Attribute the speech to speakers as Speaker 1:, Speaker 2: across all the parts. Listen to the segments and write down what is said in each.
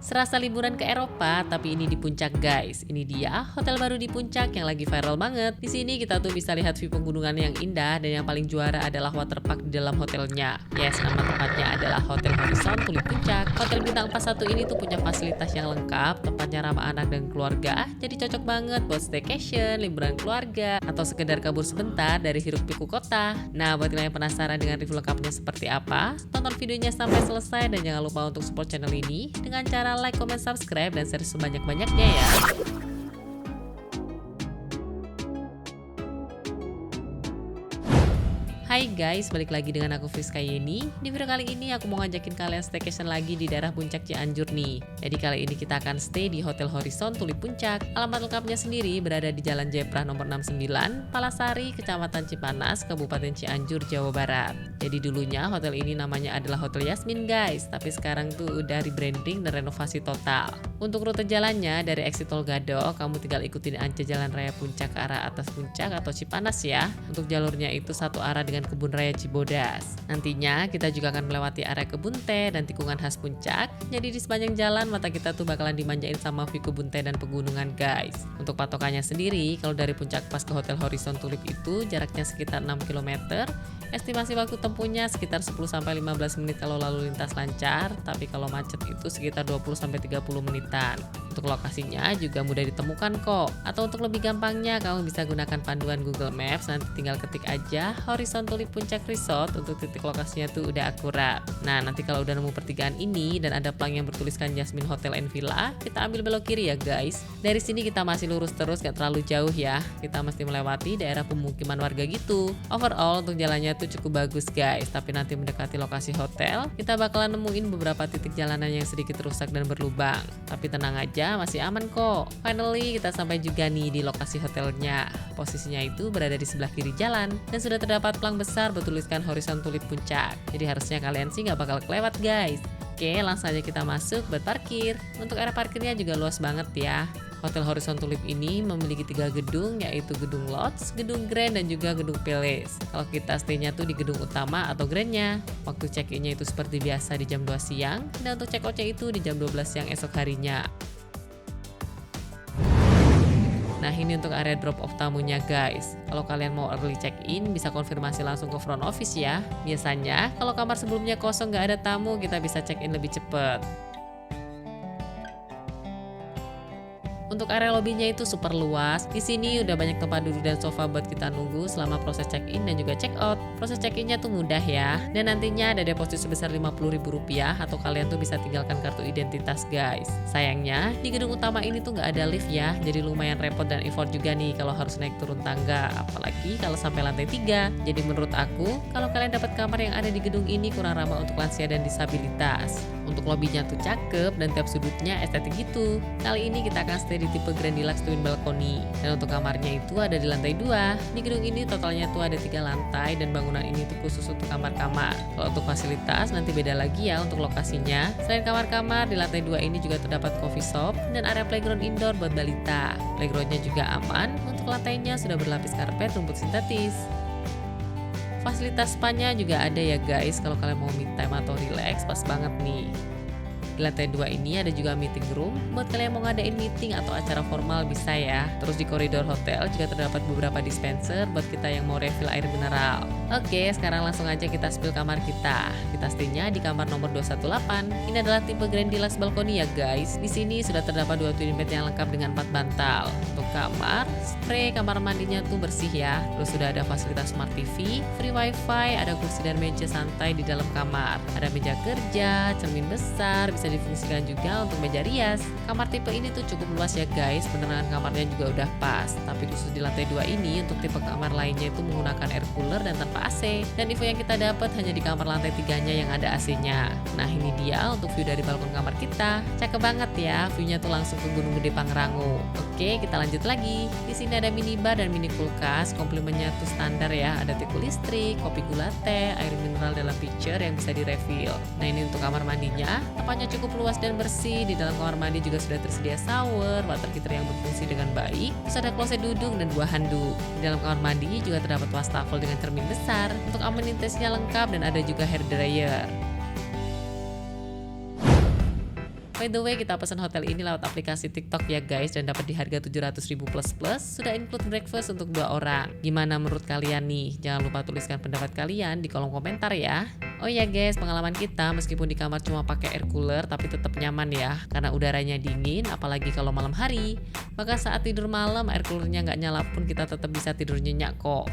Speaker 1: Serasa liburan ke Eropa, tapi ini di puncak guys. Ini dia hotel baru di puncak yang lagi viral banget. Di sini kita tuh bisa lihat view pegunungan yang indah dan yang paling juara adalah waterpark di dalam hotelnya. Yes, nama tempatnya adalah Hotel Horizon Tulip Puncak. Hotel bintang 41 ini tuh punya fasilitas yang lengkap, tempatnya ramah anak dan keluarga. Jadi cocok banget buat staycation, liburan keluarga, atau sekedar kabur sebentar dari hiruk pikuk kota. Nah, buat kalian yang penasaran dengan review lengkapnya seperti apa, tonton videonya sampai selesai dan jangan lupa untuk support channel ini dengan cara like, comment, subscribe, dan share sebanyak-banyaknya ya. Hai guys, balik lagi dengan aku Friska Yeni. Di video kali ini aku mau ngajakin kalian staycation lagi di daerah Puncak Cianjur nih. Jadi kali ini kita akan stay di Hotel Horizon Tulip Puncak. Alamat lengkapnya sendiri berada di Jalan Jeprah nomor 69, Palasari, Kecamatan Cipanas, Kabupaten Cianjur, Jawa Barat. Jadi dulunya hotel ini namanya adalah Hotel Yasmin guys, tapi sekarang tuh udah rebranding dan renovasi total. Untuk rute jalannya dari exit Tol Gadok, kamu tinggal ikutin aja jalan raya Puncak ke arah atas Puncak atau Cipanas ya. Untuk jalurnya itu satu arah dengan Kebun Raya Cibodas. Nantinya kita juga akan melewati area kebun teh dan tikungan khas puncak. Jadi di sepanjang jalan mata kita tuh bakalan dimanjain sama view kebun teh dan pegunungan guys. Untuk patokannya sendiri, kalau dari puncak pas ke Hotel Horizon Tulip itu jaraknya sekitar 6 km. Estimasi waktu tempuhnya sekitar 10-15 menit kalau lalu lintas lancar, tapi kalau macet itu sekitar 20-30 menitan. Untuk lokasinya juga mudah ditemukan kok. Atau untuk lebih gampangnya kamu bisa gunakan panduan Google Maps, nanti tinggal ketik aja Horizon Tulip Puncak Resort, untuk titik lokasinya tuh udah akurat. Nah, nanti kalau udah nemu pertigaan ini dan ada plang yang bertuliskan Jasmine Hotel and Villa, kita ambil belok kiri ya guys. Dari sini kita masih lurus terus, gak terlalu jauh ya. Kita mesti melewati daerah pemukiman warga gitu. Overall untuk jalannya tuh cukup bagus guys, tapi nanti mendekati lokasi hotel, kita bakalan nemuin beberapa titik jalanan yang sedikit rusak dan berlubang. Tapi tenang aja, masih aman kok. Finally kita sampai juga nih di lokasi hotelnya. Posisinya itu berada di sebelah kiri jalan dan sudah terdapat plang besar bertuliskan Horizon Tulip Puncak. Jadi harusnya kalian sih nggak bakal kelewat guys. Oke, langsung aja kita masuk buat parkir. Untuk area parkirnya juga luas banget ya. Hotel Horizon Tulip ini memiliki 3 gedung, yaitu gedung Lodge, gedung Grand, dan juga gedung Palace. Kalau kita stay-nya tuh di gedung utama atau Grand-nya. Waktu check-in-nya itu seperti biasa di jam 2 siang, dan untuk check-out-nya itu di jam 12 siang esok harinya. Nah, ini untuk area drop off tamunya guys. Kalau kalian mau early check-in, bisa konfirmasi langsung ke front office ya. Biasanya kalau kamar sebelumnya kosong nggak ada tamu, kita bisa check-in lebih cepet. Untuk area lobbynya itu super luas. Di sini udah banyak tempat duduk dan sofa buat kita nunggu selama proses check-in dan juga check-out. Proses check-innya tuh mudah ya. Dan nantinya ada deposit sebesar Rp50.000 atau kalian tuh bisa tinggalkan kartu identitas guys. Sayangnya di gedung utama ini tuh nggak ada lift ya. Jadi lumayan repot dan effort juga nih kalau harus naik turun tangga. Apalagi kalau sampai lantai 3. Jadi menurut aku, kalau kalian dapat kamar yang ada di gedung ini kurang ramah untuk lansia dan disabilitas. Untuk lobbynya tuh cakep dan tiap sudutnya estetik gitu. Kali ini kita akan stay di tipe Grand Deluxe Twin Balcony. Dan untuk kamarnya itu ada di lantai 2. Di gedung ini totalnya tuh ada 3 lantai dan bangunan ini tuh khusus untuk kamar-kamar. Kalau untuk fasilitas nanti beda lagi ya untuk lokasinya. Selain kamar-kamar, di lantai 2 ini juga terdapat coffee shop dan area playground indoor buat balita. Playgroundnya juga aman. Untuk lantainya sudah berlapis karpet rumput sintetis. Fasilitas spa-nya juga ada ya guys, kalau kalian mau me time atau relax pas banget nih. Di lantai 2 ini ada juga meeting room, buat kalian mau ngadain meeting atau acara formal bisa ya. Terus di koridor hotel juga terdapat beberapa dispenser buat kita yang mau refill air mineral. Oke, sekarang langsung aja kita spill kamar kita. Kita stay-nya di kamar nomor 218. Ini adalah tipe Grand Deluxe Balcony ya guys. Di sini sudah terdapat 2 twin bed yang lengkap dengan 4 bantal. Untuk kamar, spray kamar mandinya tuh bersih ya. Terus sudah ada fasilitas smart TV, free wifi, ada kursi dan meja santai di dalam kamar. Ada meja kerja, cermin besar, bisa difungsikan juga untuk meja rias. Kamar tipe ini tuh cukup luas ya guys, penerangan kamarnya juga udah pas. Tapi khusus di lantai 2 ini untuk tipe kamar lainnya itu menggunakan air cooler dan tanpa AC. Dan info yang kita dapat hanya di kamar lantai 3-nya yang ada AC-nya. Nah, ini dia untuk view dari balkon kamar kita. Cakep banget ya, view-nya tuh langsung ke Gunung Gede Pangrango. Oke, kita lanjut lagi. Di sini ada minibar dan mini kulkas. Komplemennya tuh standar ya, ada teko listrik, kopi gula teh, air mineral dalam pitcher yang bisa direfill. Nah, ini untuk kamar mandinya. Tempatnya cukup luas dan bersih. Di dalam kamar mandi juga sudah tersedia shower, water heater yang berfungsi dengan baik. Terus ada kloset duduk dan 2 handuk. Di dalam kamar mandi juga terdapat wastafel dengan cermin besar. Untuk amenitasnya lengkap dan ada juga hair dryer. By the way, kita pesan hotel ini lewat aplikasi TikTok ya guys, dan dapat di harga 700.000 plus sudah include breakfast untuk 2 orang. Gimana menurut kalian nih? Jangan lupa tuliskan pendapat kalian di kolom komentar ya. Oh ya guys, pengalaman kita meskipun di kamar cuma pakai air cooler tapi tetap nyaman ya, karena udaranya dingin apalagi kalau malam hari. Maka saat tidur malam air coolernya nggak nyala pun kita tetap bisa tidur nyenyak kok.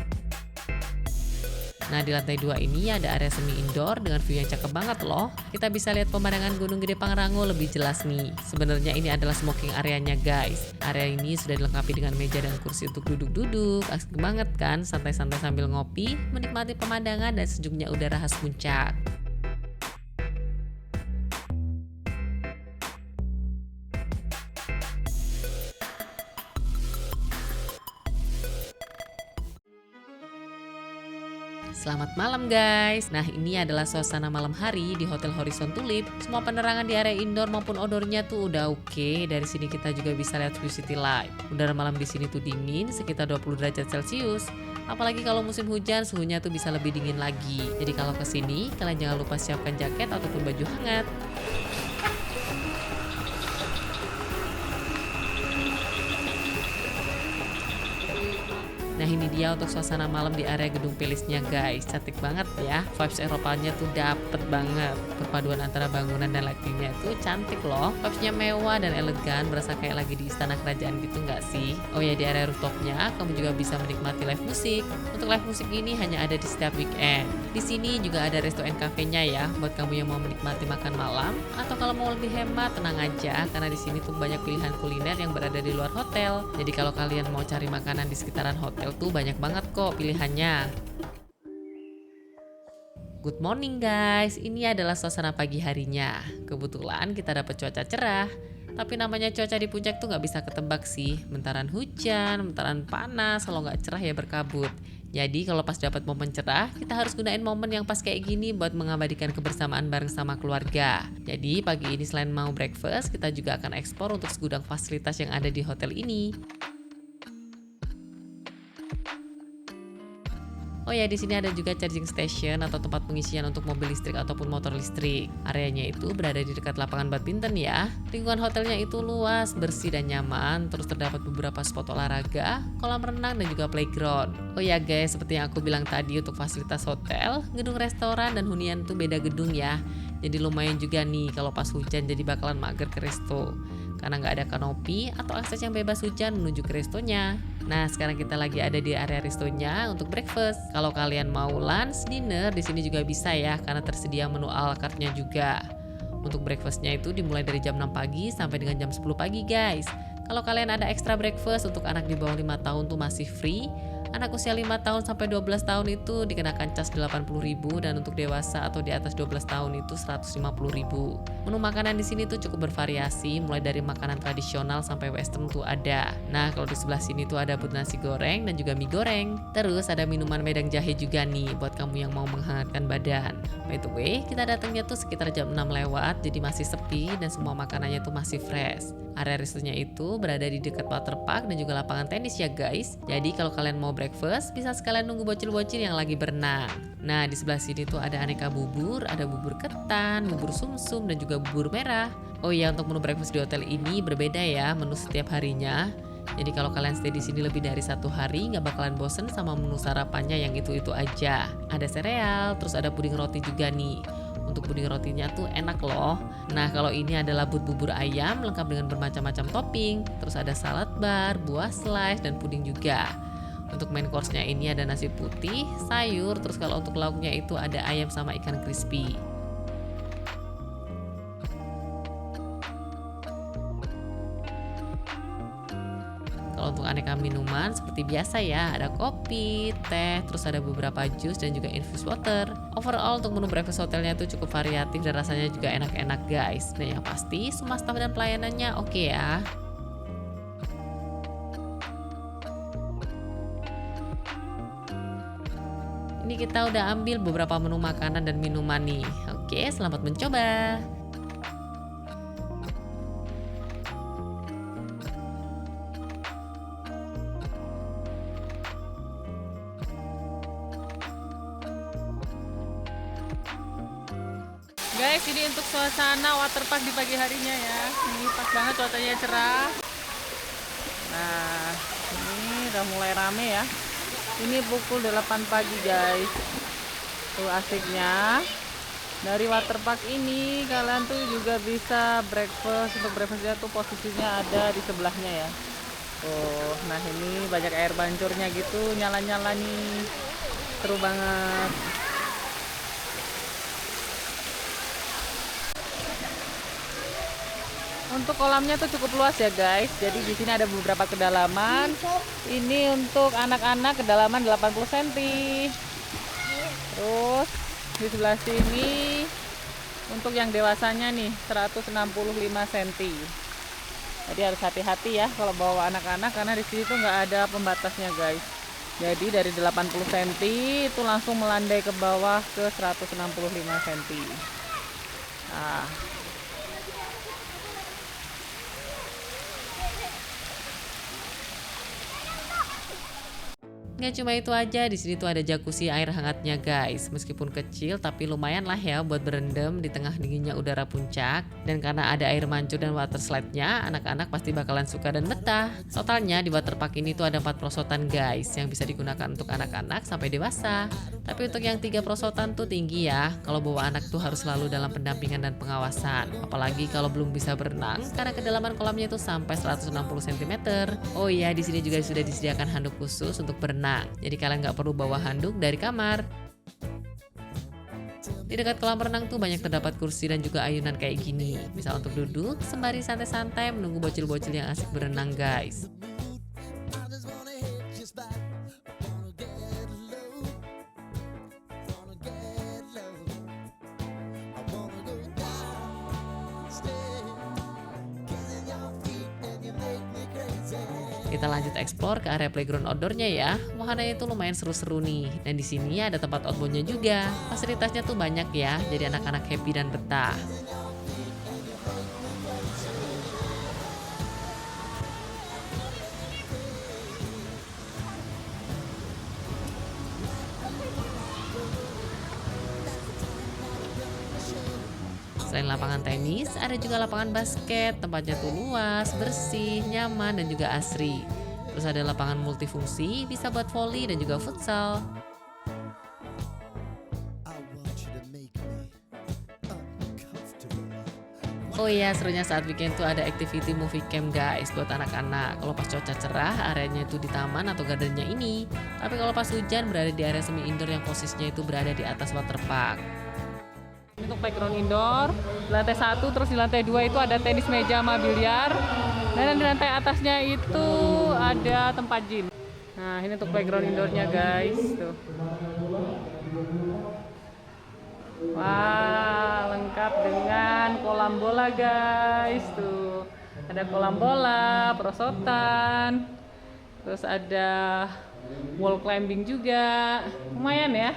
Speaker 1: Nah, di lantai 2 ini ada area semi indoor dengan view yang cakep banget loh. Kita bisa lihat pemandangan Gunung Gede Pangrango lebih jelas nih. Sebenarnya ini adalah smoking areanya guys. Area ini sudah dilengkapi dengan meja dan kursi untuk duduk-duduk. Asik banget kan, santai-santai sambil ngopi, menikmati pemandangan dan sejuknya udara khas puncak. Selamat malam guys. Nah, ini adalah suasana malam hari di Hotel Horizon Tulip. Semua penerangan di area indoor maupun outdoornya tuh udah oke. Dari sini kita juga bisa lihat view city light. Udara malam di sini tuh dingin, sekitar 20 derajat Celcius. Apalagi kalau musim hujan, suhunya tuh bisa lebih dingin lagi. Jadi kalau kesini, kalian jangan lupa siapkan jaket ataupun baju hangat. Nah, ini dia untuk suasana malam di area gedung Palace-nya guys. Cantik banget ya. Vibes Eropanya tuh dapet banget. Perpaduan antara bangunan dan lightingnya tuh cantik loh. Vibes-nya mewah dan elegan, berasa kayak lagi di istana kerajaan gitu nggak sih? Oh ya, di area rooftopnya kamu juga bisa menikmati live musik. Untuk live musik ini hanya ada di setiap weekend. Di sini juga ada resto and cafe-nya ya, buat kamu yang mau menikmati makan malam. Atau kalau mau lebih hemat, tenang aja, karena di sini tuh banyak pilihan kuliner yang berada di luar hotel. Jadi kalau kalian mau cari makanan di sekitaran hotel tuh banyak banget kok pilihannya. Good morning guys, ini adalah suasana pagi harinya. Kebetulan kita dapat cuaca cerah. Tapi namanya cuaca di puncak tuh nggak bisa ketebak sih. Bentaran hujan, bentaran panas, kalau nggak cerah ya berkabut. Jadi kalau pas dapat momen cerah, kita harus gunain momen yang pas kayak gini buat mengabadikan kebersamaan bareng sama keluarga. Jadi pagi ini selain mau breakfast, kita juga akan eksplor untuk segudang fasilitas yang ada di hotel ini. Oh ya, di sini ada juga charging station atau tempat pengisian untuk mobil listrik ataupun motor listrik. Areanya itu berada di dekat lapangan badminton ya. Lingkungan hotelnya itu luas, bersih dan nyaman. Terus terdapat beberapa spot olahraga, kolam renang dan juga playground. Oh ya guys, seperti yang aku bilang tadi untuk fasilitas hotel, gedung restoran dan hunian tuh beda gedung ya. Jadi lumayan juga nih kalau pas hujan jadi bakalan mager ke resto. Karena nggak ada kanopi atau akses yang bebas hujan menuju ke restonya. Nah, sekarang kita lagi ada di area restonya untuk breakfast. Kalau kalian mau lunch, dinner, di sini juga bisa ya, karena tersedia menu ala carte-nya juga. Untuk breakfastnya itu dimulai dari jam 6 pagi sampai dengan jam 10 pagi guys. Kalau kalian ada extra breakfast untuk anak di bawah 5 tahun tuh masih free. Anak usia 5 tahun sampai 12 tahun itu dikenakan cas 80.000 dan untuk dewasa atau di atas 12 tahun itu 150.000. Menu makanan di sini tuh cukup bervariasi, mulai dari makanan tradisional sampai western tuh ada. Nah, kalau di sebelah sini tuh ada but nasi goreng dan juga mie goreng. Terus ada minuman medang jahe juga nih buat kamu yang mau menghangatkan badan. By the way, kita datangnya tuh sekitar jam 6 lewat, jadi masih sepi dan semua makanannya tuh masih fresh. Area restonya itu berada di dekat waterpark dan juga lapangan tenis ya guys. Jadi kalau kalian mau breakfast, bisa sekalian nunggu bocil-bocil yang lagi berenang. Nah, di sebelah sini tuh ada aneka bubur, ada bubur ketan, bubur sumsum dan juga bubur merah. Oh iya, untuk menu breakfast di hotel ini berbeda ya, menu setiap harinya. Jadi kalau kalian stay di sini lebih dari 1 hari, nggak bakalan bosen sama menu sarapannya yang itu-itu aja. Ada sereal, terus ada puding roti juga nih. Untuk puding rotinya tuh enak loh. Nah, kalau ini adalah but bubur ayam lengkap dengan bermacam-macam topping. Terus ada salad bar, buah slice, dan puding juga. Untuk main course-nya ini ada nasi putih, sayur, terus kalau untuk lauknya itu ada ayam sama ikan crispy. Kalau untuk aneka minuman seperti biasa ya, ada kopi, teh, terus ada beberapa jus dan juga infused water. Overall untuk menu breakfast hotelnya tuh cukup variatif dan rasanya juga enak-enak guys. Dan yang pasti semua staff dan pelayanannya oke ya. Ini kita udah ambil beberapa menu makanan dan minuman nih. Oke, selamat mencoba.
Speaker 2: Guys, ini untuk suasana waterpark di pagi harinya ya. Ini pas banget cuacanya cerah. Nah, ini udah mulai rame ya. Ini pukul 8 pagi guys. Tuh asiknya. Dari waterpark ini kalian tuh juga bisa breakfast. Untuk breakfastnya tuh posisinya ada di sebelahnya ya. Oh, nah ini banyak air mancurnya gitu, nyala-nyala nih. Seru banget. Untuk kolamnya tuh cukup luas ya guys. Jadi di sini ada beberapa kedalaman. Ini untuk anak-anak kedalaman 80 cm. Terus di sebelah sini untuk yang dewasanya nih 165 cm. Jadi harus hati-hati ya kalau bawa anak-anak karena di sini tuh nggak ada pembatasnya guys. Jadi dari 80 cm itu langsung melandai ke bawah ke 165 cm. Nah,
Speaker 1: Nggak cuma itu aja, di sini tuh ada jacuzzi air hangatnya guys. Meskipun kecil tapi lumayan lah ya buat berendam di tengah dinginnya udara puncak. Dan karena ada air mancur dan water slide-nya, anak-anak pasti bakalan suka dan betah. Totalnya di waterpark ini tuh ada 4 perosotan guys yang bisa digunakan untuk anak-anak sampai dewasa. Tapi untuk yang 3 perosotan tuh tinggi ya. Kalau bawa anak tuh harus selalu dalam pendampingan dan pengawasan. Apalagi kalau belum bisa berenang karena kedalaman kolamnya itu sampai 160 cm. Oh iya, di sini juga sudah disediakan handuk khusus untuk berenang. Jadi kalian nggak perlu bawa handuk dari kamar. Di dekat kolam renang tuh banyak terdapat kursi dan juga ayunan kayak gini. Bisa untuk duduk sembari santai-santai menunggu bocil-bocil yang asik berenang guys. Kita lanjut explore ke area playground outdoornya ya. Wahananya itu lumayan seru-seru nih. Dan di sini ada tempat outboundnya juga. Fasilitasnya tuh banyak ya, jadi anak-anak happy dan betah. Selain lapangan tenis, ada juga lapangan basket, tempatnya tuh luas, bersih, nyaman, dan juga asri. Terus ada lapangan multifungsi, bisa buat volley dan juga futsal. Oh iya, serunya saat weekend tuh ada activity movie camp guys buat anak-anak. Kalau pas cuaca cerah, areanya itu di taman atau gardennya ini. Tapi kalau pas hujan, berada di area semi indoor yang posisinya itu berada di atas waterpark.
Speaker 2: untuk playground indoor, di lantai 1, terus di lantai 2 itu ada tenis meja sama biliar. Dan di lantai atasnya itu ada tempat gym. Nah, ini untuk playground indoornya guys. Tuh. Wah, lengkap dengan kolam bola guys. Tuh, ada kolam bola, perosotan, terus ada wall climbing juga. Lumayan ya.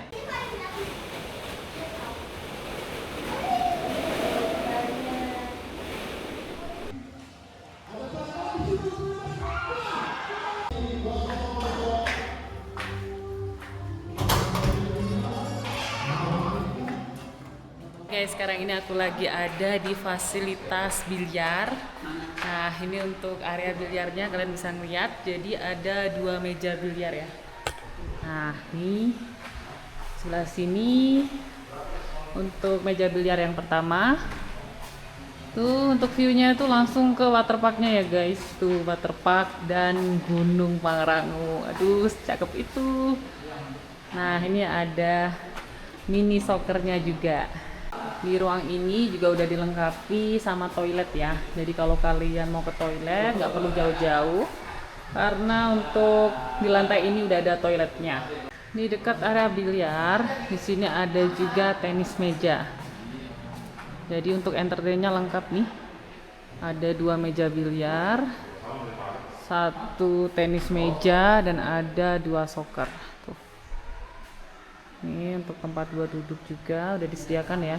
Speaker 2: Oke, sekarang ini aku lagi ada di fasilitas biliar. Nah, ini untuk area biliarnya kalian bisa ngeliat. Jadi ada 2 meja biliar ya. Nah, ini sebelah sini untuk meja biliar yang pertama. Tuh untuk view-nya tuh langsung ke waterparknya ya guys. Tuh waterpark dan Gunung Pangrango. Aduh, cakep itu. Nah, ini ada mini soccernya juga. Di ruang ini juga udah dilengkapi sama toilet ya. Jadi kalau kalian mau ke toilet nggak perlu jauh-jauh karena untuk di lantai ini udah ada toiletnya. Di dekat area biliar, di sini ada juga tenis meja. Jadi untuk entertainnya lengkap nih. Ada 2 meja biliar, 1 tenis meja dan ada 2 soccer. Tuh. Ini untuk tempat buat duduk juga udah disediakan ya.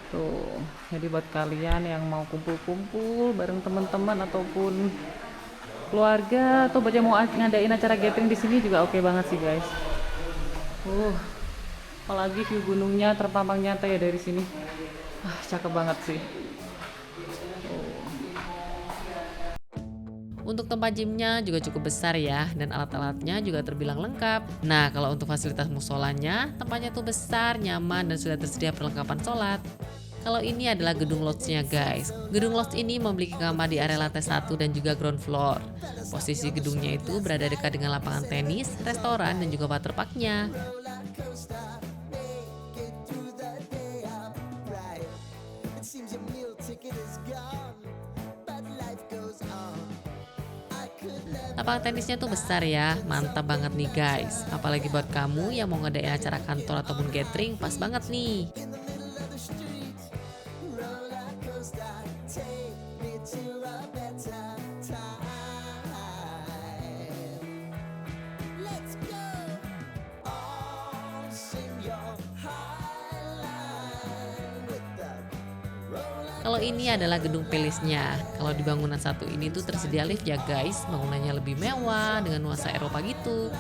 Speaker 2: Tuh, jadi buat kalian yang mau kumpul-kumpul bareng teman-teman ataupun keluarga atau baca mau ngadain acara gathering di sini juga oke banget sih guys. Apalagi view gunungnya terpampang nyata ya dari sini. Cakep banget sih.
Speaker 1: Untuk tempat gymnya juga cukup besar ya, dan alat-alatnya juga terbilang lengkap. Nah, kalau untuk fasilitas musolanya, tempatnya tuh besar, nyaman, dan sudah tersedia perlengkapan sholat. Kalau ini adalah gedung lodge-nya guys. Gedung lodge ini memiliki kamar di area lantai 1 dan juga ground floor. Posisi gedungnya itu berada dekat dengan lapangan tenis, restoran, dan juga waterpark-nya. Lapangan tenisnya tuh besar ya, mantap banget nih guys. Apalagi buat kamu yang mau ngadain acara kantor ataupun gathering, pas banget nih. Kalau ini adalah gedung Palace-nya. Kalau di bangunan satu ini tuh tersedia lift ya guys. Bangunannya lebih mewah dengan nuansa Eropa gitu.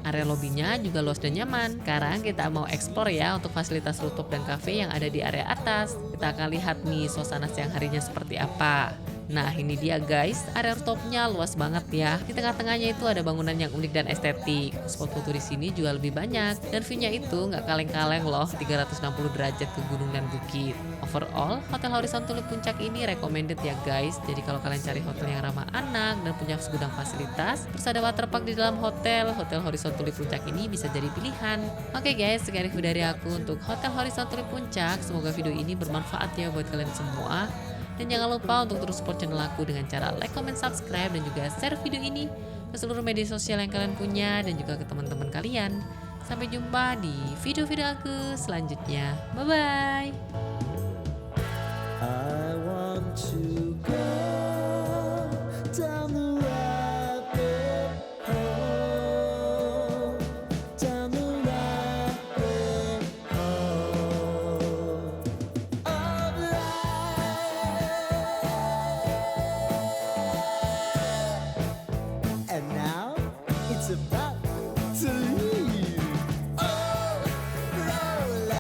Speaker 1: Area lobbynya juga luas dan nyaman. Sekarang kita mau explore ya untuk fasilitas rooftop dan cafe yang ada di area atas. Kita akan lihat nih suasana siang harinya seperti apa. Nah ini dia guys, area rooftopnya luas banget ya. Di tengah-tengahnya itu ada bangunan yang unik dan estetik. Spot foto di sini juga lebih banyak. Dan view-nya itu nggak kaleng-kaleng loh, 360 derajat ke gunung dan bukit. Overall, Hotel Horizon Tulip Puncak ini recommended ya guys. Jadi kalau kalian cari hotel yang ramah anak dan punya segudang fasilitas, terus ada waterpark di dalam hotel, Hotel Horizon Tulip Puncak ini bisa jadi pilihan. Oke guys, sekian review dari aku untuk Hotel Horizon Tulip Puncak. Semoga video ini bermanfaat ya buat kalian semua. Dan jangan lupa untuk terus support channel aku dengan cara like, comment, subscribe, dan juga share video ini ke seluruh media sosial yang kalian punya dan juga ke teman-teman kalian. Sampai jumpa di video-video aku selanjutnya. Bye-bye!